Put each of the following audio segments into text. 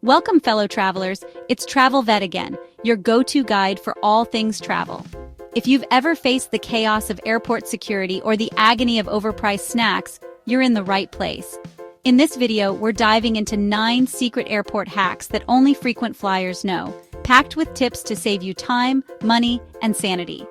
Welcome, fellow travelers. It's Travelvette again, your go-to guide for all things travel. If you've ever faced the chaos of airport security or the agony of overpriced snacks, you're in the right place. In this video, we're diving into 9 secret airport hacks that only frequent flyers know, packed with tips to save you time, money, and sanity.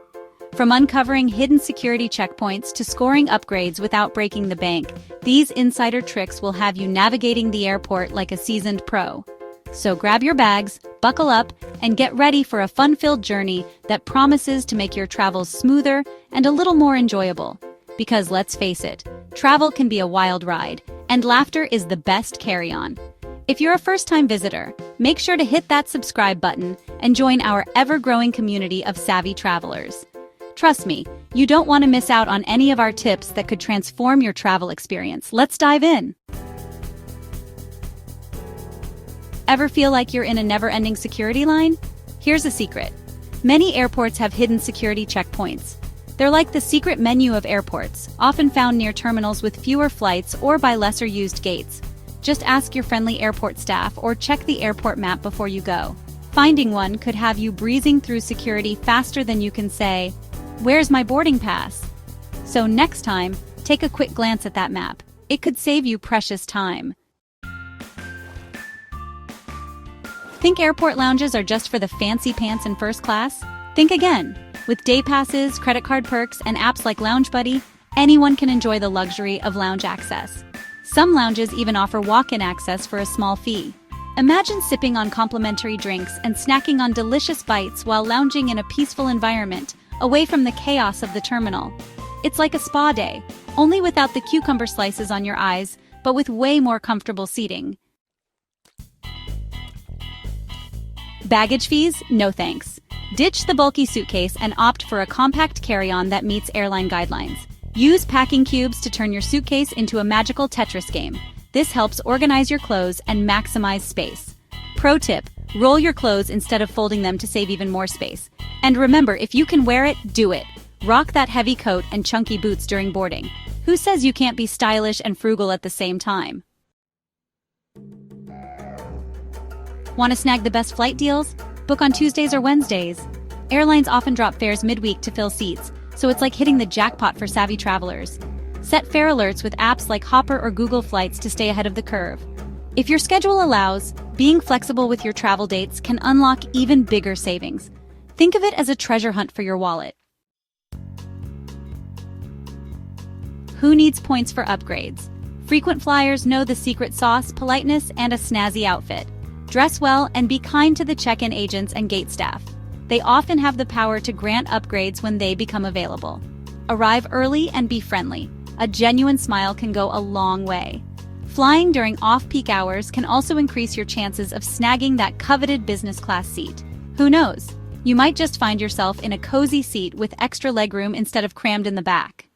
From uncovering hidden security checkpoints to scoring upgrades without breaking the bank, these insider tricks will have you navigating the airport like a seasoned pro. So grab your bags, buckle up, and get ready for a fun-filled journey that promises to make your travels smoother and a little more enjoyable. Because let's face it, travel can be a wild ride, and laughter is the best carry-on. If you're a first-time visitor, make sure to hit that subscribe button and join our ever-growing community of savvy travelers. Trust me, you don't want to miss out on any of our tips that could transform your travel experience. Let's dive in. Ever feel like you're in a never-ending security line? Here's a secret. Many airports have hidden security checkpoints. They're like the secret menu of airports, often found near terminals with fewer flights or by lesser-used gates. Just ask your friendly airport staff or check the airport map before you go. Finding one could have you breezing through security faster than you can say, "Where's my boarding pass?" So next time, take a quick glance at that map. It could save you precious time. Think airport lounges are just for the fancy pants in first class? Think again. With day passes, credit card perks, and apps like Lounge Buddy, anyone can enjoy the luxury of lounge access. Some lounges even offer walk-in access for a small fee. Imagine sipping on complimentary drinks and snacking on delicious bites while lounging in a peaceful environment, away from the chaos of the terminal. It's like a spa day, only without the cucumber slices on your eyes, but with way more comfortable seating. Baggage fees? No thanks. Ditch the bulky suitcase and opt for a compact carry-on that meets airline guidelines. Use packing cubes to turn your suitcase into a magical Tetris game. This helps organize your clothes and maximize space. Pro tip, roll your clothes instead of folding them to save even more space. And remember, if you can wear it, do it. Rock that heavy coat and chunky boots during boarding. Who says you can't be stylish and frugal at the same time? Want to snag the best flight deals? Book on Tuesdays or Wednesdays. Airlines often drop fares midweek to fill seats, so it's like hitting the jackpot for savvy travelers. Set fare alerts with apps like Hopper or Google Flights to stay ahead of the curve. If your schedule allows, being flexible with your travel dates can unlock even bigger savings. Think of it as a treasure hunt for your wallet. Who needs points for upgrades? Frequent flyers know the secret sauce, politeness, and a snazzy outfit. Dress well and be kind to the check-in agents and gate staff. They often have the power to grant upgrades when they become available. Arrive early and be friendly. A genuine smile can go a long way. Flying during off-peak hours can also increase your chances of snagging that coveted business class seat. Who knows? You might just find yourself in a cozy seat with extra legroom instead of crammed in the back.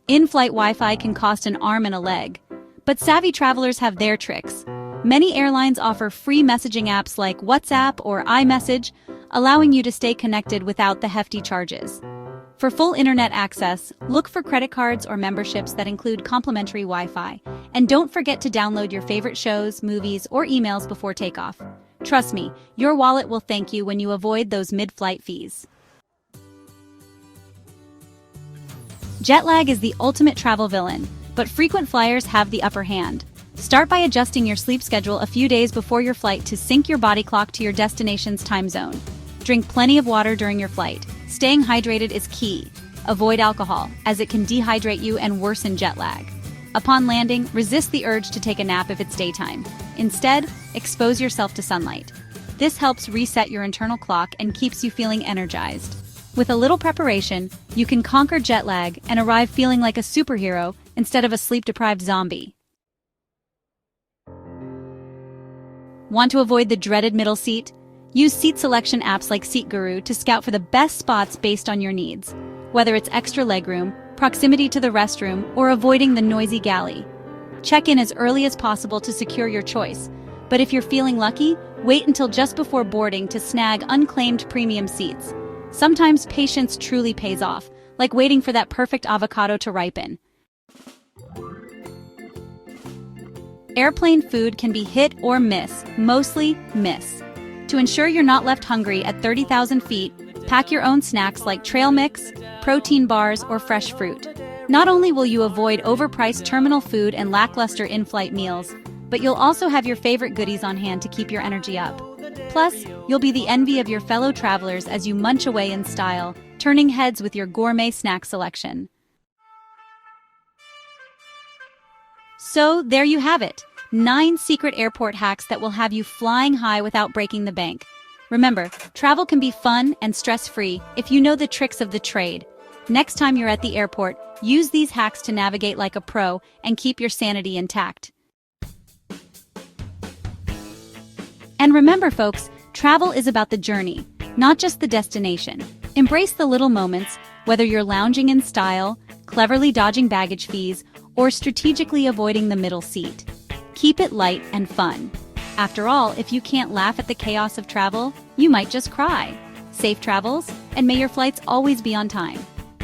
In-flight Wi-Fi can cost an arm and a leg, but savvy travelers have their tricks. Many airlines offer free messaging apps like WhatsApp or iMessage, allowing you to stay connected without the hefty charges. For full internet access, look for credit cards or memberships that include complimentary Wi-Fi. And don't forget to download your favorite shows, movies, or emails before takeoff. Trust me, your wallet will thank you when you avoid those mid-flight fees. Jet lag is the ultimate travel villain, but frequent flyers have the upper hand. Start by adjusting your sleep schedule a few days before your flight to sync your body clock to your destination's time zone. Drink plenty of water during your flight. Staying hydrated is key. Avoid alcohol, as it can dehydrate you and worsen jet lag. Upon landing, resist the urge to take a nap if it's daytime. Instead, expose yourself to sunlight. This helps reset your internal clock and keeps you feeling energized. With a little preparation, you can conquer jet lag and arrive feeling like a superhero instead of a sleep-deprived zombie. Want to avoid the dreaded middle seat? Use seat selection apps like Seat Guru to scout for the best spots based on your needs. Whether it's extra legroom, proximity to the restroom, or avoiding the noisy galley. Check in as early as possible to secure your choice. But if you're feeling lucky, wait until just before boarding to snag unclaimed premium seats. Sometimes patience truly pays off, like waiting for that perfect avocado to ripen. Airplane food can be hit or miss, mostly miss. To ensure you're not left hungry at 30,000 feet, pack your own snacks like trail mix, protein bars, or fresh fruit. Not only will you avoid overpriced terminal food and lackluster in-flight meals, but you'll also have your favorite goodies on hand to keep your energy up. Plus, you'll be the envy of your fellow travelers as you munch away in style, turning heads with your gourmet snack selection. So, there you have it. 9 secret airport hacks that will have you flying high without breaking the bank. Remember, travel can be fun and stress-free if you know the tricks of the trade. Next time you're at the airport, use these hacks to navigate like a pro and keep your sanity intact. And remember, folks, travel is about the journey, not just the destination. Embrace the little moments, whether you're lounging in style, cleverly dodging baggage fees, or strategically avoiding the middle seat. Keep it light and fun. After all, if you can't laugh at the chaos of travel, you might just cry. Safe travels, and may your flights always be on time.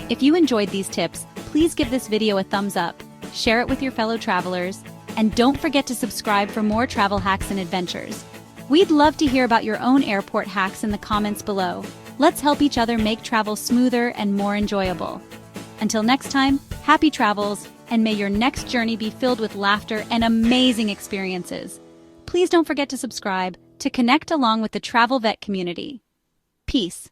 If you enjoyed these tips, please give this video a thumbs up, share it with your fellow travelers, and don't forget to subscribe for more travel hacks and adventures. We'd love to hear about your own airport hacks in the comments below. Let's help each other make travel smoother and more enjoyable. Until next time, happy travels, and may your next journey be filled with laughter and amazing experiences. Please don't forget to subscribe to connect along with the Travelvette community. Peace.